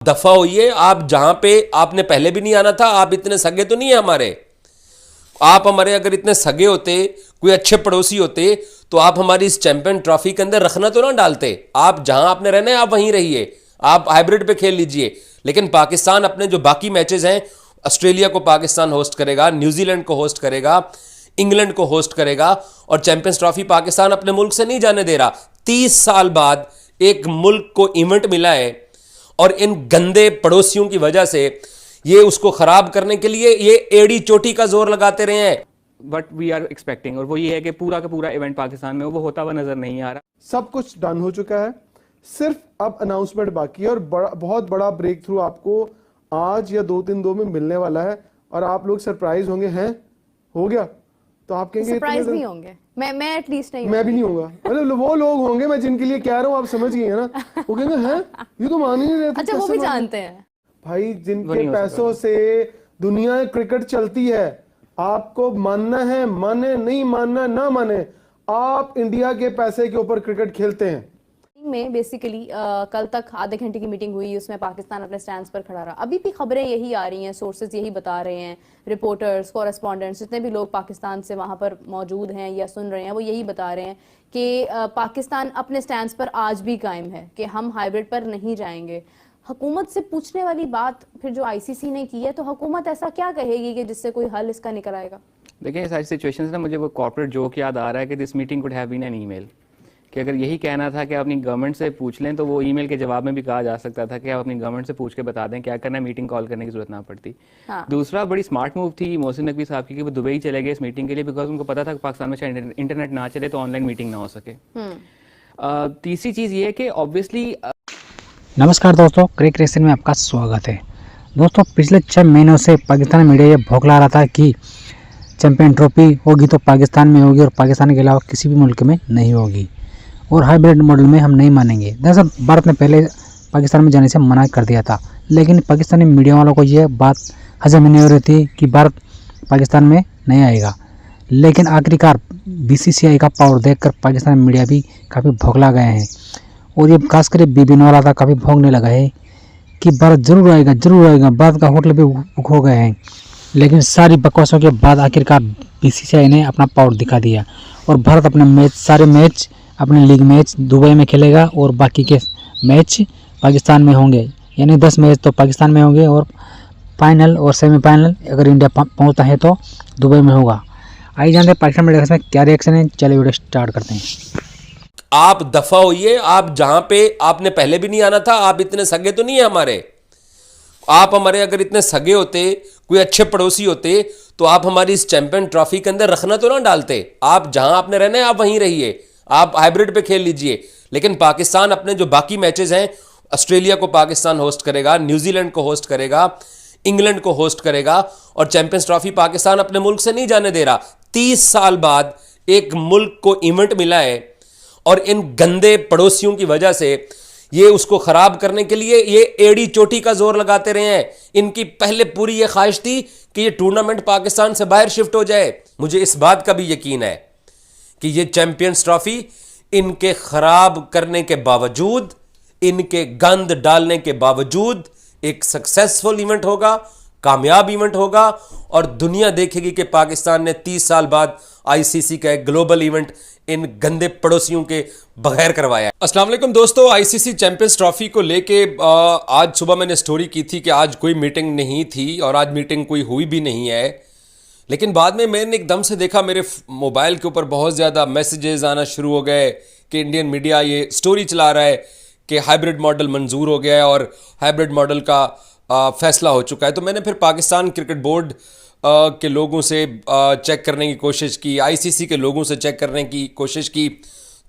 दफा होइए। आप जहां पे आपने पहले भी नहीं आना था, आप इतने सगे तो नहीं है हमारे। आप हमारे अगर इतने सगे होते, कोई अच्छे पड़ोसी होते, तो आप हमारी इस चैंपियन ट्रॉफी के अंदर रखना तो ना डालते। आप जहां आपने रहना है आप वहीं रहिए, आप हाइब्रिड पे खेल लीजिए। लेकिन पाकिस्तान अपने जो बाकी मैचेस हैं, ऑस्ट्रेलिया को पाकिस्तान होस्ट करेगा, न्यूजीलैंड को होस्ट करेगा, इंग्लैंड को होस्ट करेगा, और चैंपियंस ट्रॉफी पाकिस्तान अपने मुल्क से नहीं जाने दे रहा। 30 साल बाद एक मुल्क को इवेंट मिला है, और इन गंदे पड़ोसियों की वजह से ये उसको खराब करने के लिए ये एड़ी चोटी का जोर लगाते रहे हैं। बट वी आर एक्सपेक्टिंग, और वो ये है कि पूरा का पूरा इवेंट पाकिस्तान में वो होता हुआ नजर नहीं आ रहा। सब कुछ डन हो चुका है, सिर्फ अब अनाउंसमेंट बाकी है, और बहुत बड़ा ब्रेक थ्रू आपको आज या 2-3 दिन में मिलने वाला है। और आप लोग सरप्राइज होंगे, हैं हो गया तो आप कहेंगे सरप्राइज नहीं होंगे। मैं एटलीस्ट नहीं, मैं भी नहीं होगा। मतलब वो लोग होंगे, मैं जिनके लिए कह रहा हूँ, आप समझ गए ना। वो कहेंगे हैं ये तो मान ही नहीं रहे थे। अच्छा, वो भी जानते हैं भाई, जिनके पैसों से दुनिया क्रिकेट चलती है, आपको मानना है माने, नहीं मानना ना माने, आप इंडिया के पैसे के ऊपर क्रिकेट खेलते हैं। में बेसिकली कल तक आधे घंटे की मीटिंग हुई, उसमें पाकिस्तान अपने स्टैंड पर खड़ा रहा। अभी भी खबरें यही आ रही हैं, सोर्सेज यही बता रहे हैं, रिपोर्टर्स, कॉरेस्पॉन्डेंट्स, जितने भी लोग पाकिस्तान से वहां पर मौजूद हैं या सुन रहे हैं, वो यही बता रहे हैं कि पाकिस्तान अपने स्टैंड पर आज भी कायम है कि हम हाइब्रिड पर नहीं जाएंगे। हुकूमत से पूछने वाली बात फिर जो आईसीसी ने की है, तो हुकूमत ऐसा क्या कहेगी कि जिससे कोई हल इसका निकल आएगा? देखिए, सारी सिचुएशंस ना, मुझे वो कॉर्पोरेट जोक याद आ रहा है कि this meeting could have been an email, कि अगर यही कहना था कि आप अपनी गवर्नमेंट से पूछ लें, तो वो ईमेल के जवाब में भी कहा जा सकता था कि आप अपनी गवर्नमेंट से पूछ के बता दें, क्या करना है, मीटिंग कॉल करने की जरूरत ना पड़ती। हाँ। दूसरा बड़ी स्मार्ट मूव थी मोहसिन नकवी साहब की कि वो दुबई चले गए इस मीटिंग के लिए, बिकॉज उनको पता था कि पाकिस्तान में शायद इंटरनेट ना चले तो ऑनलाइन मीटिंग ना हो सके। तीसरी चीज़ ये है कि ऑब्वियसली नमस्कार दोस्तों, क्रिक रेसन में आपका स्वागत है। दोस्तों, पिछले 6 महीनों से पाकिस्तान मीडिया ये भौंकला रहा था कि चैंपियन ट्रॉफी होगी तो पाकिस्तान में होगी और पाकिस्तान के अलावा किसी भी मुल्क में नहीं होगी, और हाइब्रिड मॉडल में हम नहीं मानेंगे। दरअसल भारत ने पहले पाकिस्तान में जाने से मना कर दिया था, लेकिन पाकिस्तानी मीडिया वालों को यह बात हजम नहीं हो रही थी कि भारत पाकिस्तान में नहीं आएगा। लेकिन आखिरकार बीसीसीआई का पावर देखकर पाकिस्तानी मीडिया भी काफ़ी भौंकला गए हैं, और ये खासकर बीबीएन वाला था काफ़ी भौंकने लगा है कि भारत जरूर आएगा जरूर आएगा। भारत का होटल भी बुक हो गए हैं। लेकिन सारी बकवासों के बाद आखिरकार बीसीसीआई ने अपना पावर दिखा दिया, और भारत अपने सारे मैच अपने लीग मैच दुबई में खेलेगा, और बाकी के मैच पाकिस्तान में होंगे। यानी 10 मैच तो पाकिस्तान में होंगे, और फाइनल और सेमीफाइनल अगर इंडिया पहुंचता है तो दुबई में होगा। आइए जानते हैं पाकिस्तान मीडिया में क्या रिएक्शन है। चलिए वीडियो स्टार्ट करते हैं। आप दफा होइए। आप जहां पे आपने पहले भी नहीं आना था, आप इतने सगे तो नहीं है हमारे। आप हमारे अगर इतने सगे होते, कोई अच्छे पड़ोसी होते, तो आप हमारी इस चैंपियन ट्रॉफी के अंदर रखना तो ना डालते। आप जहां आपने रहना है आप वहीं रहिए, आप हाइब्रिड पे खेल लीजिए। लेकिन पाकिस्तान अपने जो बाकी मैचेस हैं, ऑस्ट्रेलिया को पाकिस्तान होस्ट करेगा, न्यूजीलैंड को होस्ट करेगा, इंग्लैंड को होस्ट करेगा, और चैंपियंस ट्रॉफी पाकिस्तान अपने मुल्क से नहीं जाने दे रहा। 30 साल बाद एक मुल्क को इवेंट मिला है, और इन गंदे पड़ोसियों की वजह से ये उसको खराब करने के लिए ये एड़ी चोटी का जोर लगाते रहे हैं। इनकी पहले पूरी ये ख्वाहिश थी कि ये टूर्नामेंट पाकिस्तान से बाहर शिफ्ट हो जाए। मुझे इस बात का भी यकीन है कि ये चैंपियंस ट्रॉफी इनके खराब करने के बावजूद, इनके गंद डालने के बावजूद एक सक्सेसफुल इवेंट होगा, कामयाब इवेंट होगा, और दुनिया देखेगी कि पाकिस्तान ने 30 साल बाद आईसीसी का एक ग्लोबल इवेंट इन गंदे पड़ोसियों के बगैर करवाया है। अस्सलाम वालेकुम दोस्तों, आईसीसी चैंपियंस ट्रॉफी को लेके आज सुबह मैंने स्टोरी की थी कि आज कोई मीटिंग नहीं थी, और आज मीटिंग कोई हुई भी नहीं है। लेकिन बाद में मैंने एकदम से देखा मेरे मोबाइल के ऊपर बहुत ज़्यादा मैसेजेस आना शुरू हो गए कि इंडियन मीडिया ये स्टोरी चला रहा है कि हाइब्रिड मॉडल मंजूर हो गया है और हाइब्रिड मॉडल का फैसला हो चुका है। तो मैंने फिर पाकिस्तान क्रिकेट बोर्ड के लोगों से चेक करने की कोशिश की, आईसीसी के लोगों से चेक करने की कोशिश की,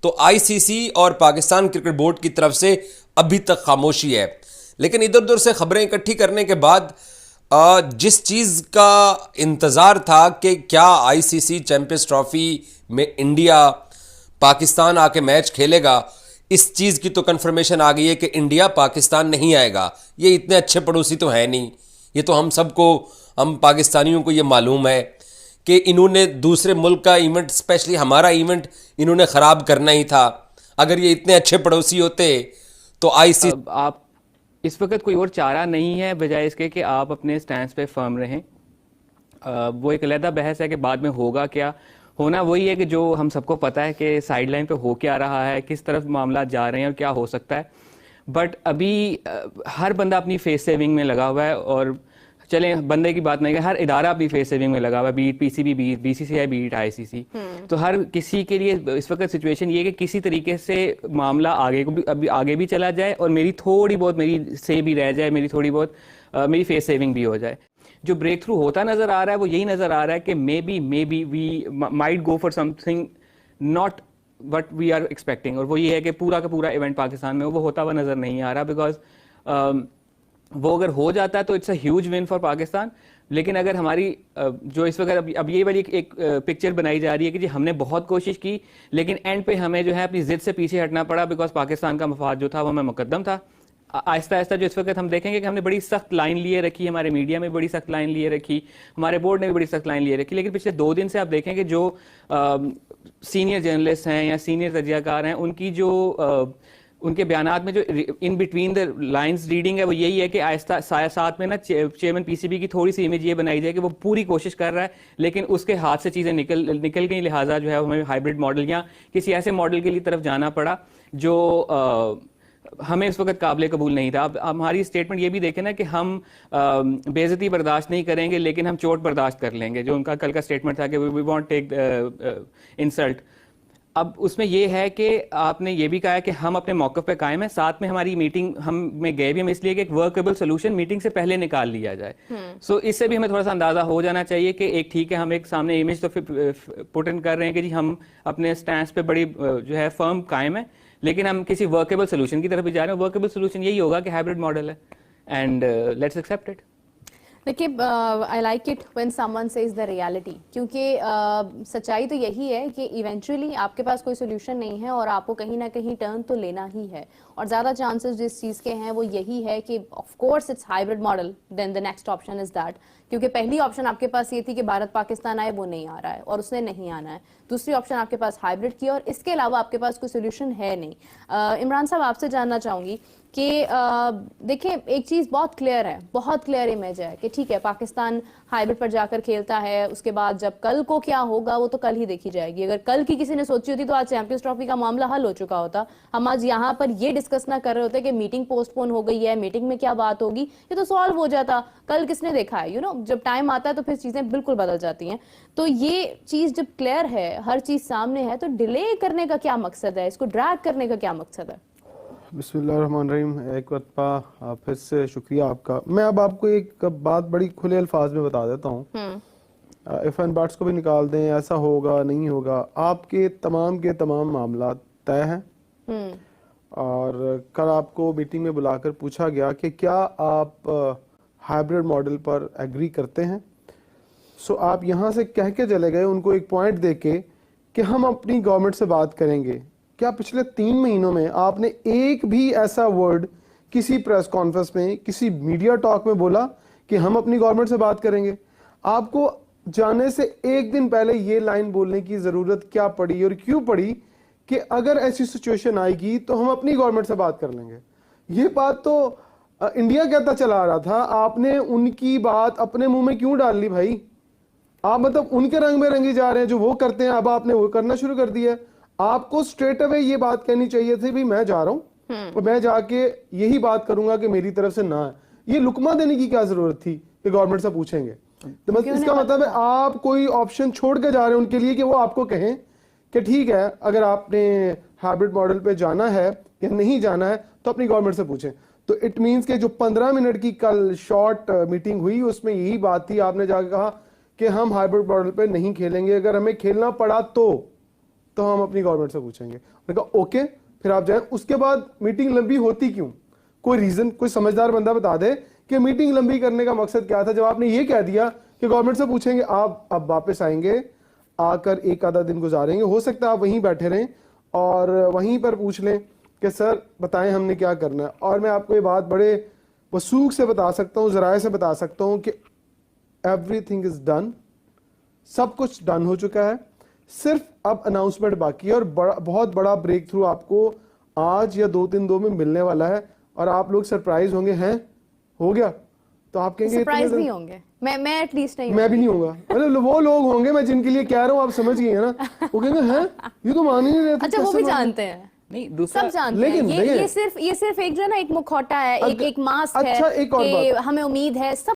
तो आईसीसी और पाकिस्तान क्रिकेट बोर्ड की तरफ से अभी तक खामोशी है। लेकिन इधर उधर से खबरें इकट्ठी करने के बाद जिस चीज़ का इंतज़ार था कि क्या आईसीसी चैंपियंस ट्रॉफी में इंडिया पाकिस्तान आके मैच खेलेगा, इस चीज़ की तो कंफर्मेशन आ गई है कि इंडिया पाकिस्तान नहीं आएगा। ये इतने अच्छे पड़ोसी तो है नहीं, ये तो हम सबको, हम पाकिस्तानियों को ये मालूम है कि इन्होंने दूसरे मुल्क का इवेंट, स्पेशली हमारा इवेंट, इन्होंने ख़राब करना ही था। अगर ये इतने अच्छे पड़ोसी होते तो आईसीसी इस वक्त कोई और चारा नहीं है बजाय इसके कि आप अपने स्टैंड पे फर्म रहें। वो एक अलहदा बहस है कि बाद में होगा क्या। होना वही है कि जो हम सबको पता है कि साइड लाइन पे हो क्या रहा है, किस तरफ मामला जा रहे हैं और क्या हो सकता है। बट अभी हर बंदा अपनी फेस सेविंग में लगा हुआ है, और चले बंदे की बात नहीं है, हर इदारा अपनी फेस सेविंग में लगा हुआ है, beat PCB, beat BCCI, beat ICC. तो हर किसी के लिए इस वक्त सिचुएशन ये है कि किसी तरीके से मामला आगे को भी अभी आगे भी चला जाए और मेरी थोड़ी बहुत मेरी से भी रह जाए, मेरी थोड़ी बहुत मेरी फेस सेविंग भी हो जाए। जो ब्रेक थ्रू होता नजर आ रहा है वो यही नजर आ रहा है कि maybe we might go for something not what we are expecting, और वो ये है कि पूरा का पूरा इवेंट पाकिस्तान में वो होता हुआ नजर नहीं आ रहा, बिकॉज वो अगर हो जाता है तो it's a huge win for Pakistan. लेकिन अगर हमारी जो इस वक्त अब ये वाली एक पिक्चर बनाई जा रही है कि जी हमने बहुत कोशिश की लेकिन एंड पे हमें जो है अपनी जिद से पीछे हटना पड़ा, बिकॉज पाकिस्तान का मफाद जो था वो हमें मुकद्दम था। आहिस्ता आहिस्ता जो इस वक्त हम देखेंगे कि हमने बड़ी सख्त लाइन लिए रखी, हमारे मीडिया में बड़ी सख्त लाइन लिए रखी, हमारे बोर्ड ने भी बड़ी सख्त लाइन लिए रखी, लेकिन पिछले 2 दिन से आप देखेंगे जो सीनियर जर्नलिस्ट हैं या सीनियर तजियाकार हैं उनकी जो उनके बयानात में जो in between the lines reading है वो यही है कि आहिस्ता साथ में ना चेयरमैन पीसीबी की थोड़ी सी इमेज ये बनाई जाए कि वो पूरी कोशिश कर रहा है लेकिन उसके हाथ से चीज़ें निकल गई, लिहाजा जो है हमें हाइब्रिड मॉडल या किसी ऐसे मॉडल के लिए तरफ जाना पड़ा जो हमें इस वक्त काबिल कबूल नहीं था। अब हमारी स्टेटमेंट ये भी देखें ना कि हम बेइज्जती बर्दाश्त नहीं करेंगे लेकिन हम चोट बर्दाश्त कर लेंगे, जो उनका कल का स्टेटमेंट था कि वी वॉन्ट टेक इंसल्ट। अब उसमें ये है कि आपने ये भी कहा है कि हम अपने मौक़िफ़ पे कायम है, साथ में हमारी मीटिंग हम में गए भी हम इसलिए कि एक वर्केबल सोल्यूशन मीटिंग से पहले निकाल लिया जाए। सो इससे भी हमें थोड़ा सा अंदाजा हो जाना चाहिए कि एक ठीक है हम एक सामने इमेज तो पुट इन कर रहे हैं कि जी हम अपने स्टैंड पे बड़ी जो है फर्म कायम है, लेकिन हम किसी वर्केबल सोल्यूशन की तरफ भी जा रहे हैं। वर्केबल सोल्यूशन यही होगा कि हाइब्रिड मॉडल है एंड लेट्स एक्सेप्ट इट। देखिए, I like it when someone says the reality, क्योंकि सच्चाई तो यही है कि इवेंचुअली आपके पास कोई सोल्यूशन नहीं है और आपको कहीं ना कहीं टर्न तो लेना ही है, और ज़्यादा चांसेस जिस चीज़ के हैं वो यही है कि of course it's hybrid model, then the next option is that, क्योंकि पहली ऑप्शन आपके पास ये थी कि भारत पाकिस्तान आए, वो नहीं आ रहा है और उसने नहीं आना है। दूसरी ऑप्शन आपके पास हाइब्रिड की, और इसके अलावा आपके पास कोई सोल्यूशन है नहीं। इमरान साहब, आपसे जानना चाहूँगी कि देखिए एक चीज़ बहुत क्लियर है, बहुत क्लियर इमेज है कि ठीक है पाकिस्तान हाइब्रिड पर जाकर खेलता है, उसके बाद जब कल को क्या होगा वो तो कल ही देखी जाएगी। अगर कल की किसी ने सोची होती तो आज चैंपियंस ट्रॉफी का मामला हल हो चुका होता। हम आज यहाँ पर ये डिस्कस ना कर रहे होते कि मीटिंग पोस्टपोन हो गई है, मीटिंग में क्या बात होगी, ये तो सॉल्व हो जाता। कल किसने देखा है, जब टाइम आता है तो फिर चीज़ें बिल्कुल बदल जाती हैं। तो ये चीज़ जब क्लियर है, हर चीज़ सामने है, तो डिले करने का क्या मकसद है, इसको ड्रैग करने का क्या मकसद है? बिस्मिल्लाहिर्रहमानिर्रहीम। एक बार फिर से शुक्रिया आपका। मैं अब आपको एक बात बड़ी खुले अल्फाज में बता देता हूँ, इफ एंड बट्स को भी निकाल दें, ऐसा होगा नहीं होगा, आपके तमाम के तमाम मामला तय हैं। और कल आपको मीटिंग में बुलाकर पूछा गया कि क्या आप हाइब्रिड मॉडल पर एग्री करते हैं। सो आप यहाँ से कह के चले गए उनको एक पॉइंट देके कि हम अपनी गवर्नमेंट से बात करेंगे। क्या पिछले 3 महीनों में आपने एक भी ऐसा वर्ड किसी प्रेस कॉन्फ्रेंस में, किसी मीडिया टॉक में बोला कि हम अपनी गवर्नमेंट से बात करेंगे? आपको जाने से एक दिन पहले ये लाइन बोलने की जरूरत क्या पड़ी और क्यों पड़ी कि अगर ऐसी सिचुएशन आएगी तो हम अपनी गवर्नमेंट से बात कर लेंगे? ये बात तो इंडिया कहता चला आ रहा था, आपने उनकी बात अपने मुंह में क्यों डाल ली भाई? आप मतलब उनके रंग में रंगी जा रहे हैं, जो वो करते हैं अब आपने वो करना शुरू कर दिया। आपको स्ट्रेट अवे ये बात कहनी चाहिए थी भी मैं जा रहा हूं और मैं जाके यही बात करूंगा कि मेरी तरफ से ना है। ये लुकमा देने की क्या जरूरत थी कि गवर्नमेंट से पूछेंगे? तो बस इसका मतलब है आप कोई ऑप्शन छोड़ के जा रहे हैं उनके लिए कि वो आपको कहें कि ठीक है अगर आपने हाइब्रिड मॉडल पे जाना है या नहीं जाना है तो अपनी गवर्नमेंट से पूछें। तो इट मींस के जो 15 मिनट की कल शॉर्ट मीटिंग हुई उसमें यही बात थी, आपने जाकर कहा कि हम हाइब्रिड मॉडल पे नहीं खेलेंगे, अगर हमें खेलना पड़ा तो हम अपनी गवर्नमेंट से पूछेंगे। मैंने कहा ओके, फिर आप जाए। उसके बाद मीटिंग लंबी होती क्यों? कोई रीजन, कोई समझदार बंदा बता दे कि मीटिंग लंबी करने का मकसद क्या था। जब आपने ये कह दिया कि गवर्नमेंट से पूछेंगे, आप अब वापस आएंगे, आकर एक आधा दिन गुजारेंगे, हो सकता है आप वहीं बैठे रहें और वहीं पर पूछ लें कि सर बताएं हमने क्या करना है। और मैं आपको ये बात बड़े वसूख से बता सकता हूँ, जराए से बता सकता हूँ कि एवरीथिंग इज डन, सब कुछ डन हो चुका है, सिर्फ अब अनाउंसमेंट बाकी है। और बहुत बड़ा ब्रेक थ्रू आपको आज या 2-3 दिन में मिलने वाला है। और आप लोग सरप्राइज होंगे, हैं हो गया, तो आप कहेंगे सरप्राइज इतने नहीं होंगे, मैं एटलीस्ट नहीं मैं भी नहीं होऊंगा, मतलब वो लोग होंगे मैं जिनके लिए कह रहा हूँ, आप समझ गए हैं ना, वो कहेंगे हैं ये तो मान ही नहीं रहे थे, अच्छा वो कैसे भी मान- जानते हैं, नहीं दूसरा सब जानते लेकिन- हैं, लेकिन- ये सिर्फ एक जो है ना एक मुखौटा है, एक मास्क अच्छा, है एक और कि बात। हमें उम्मीद है, सब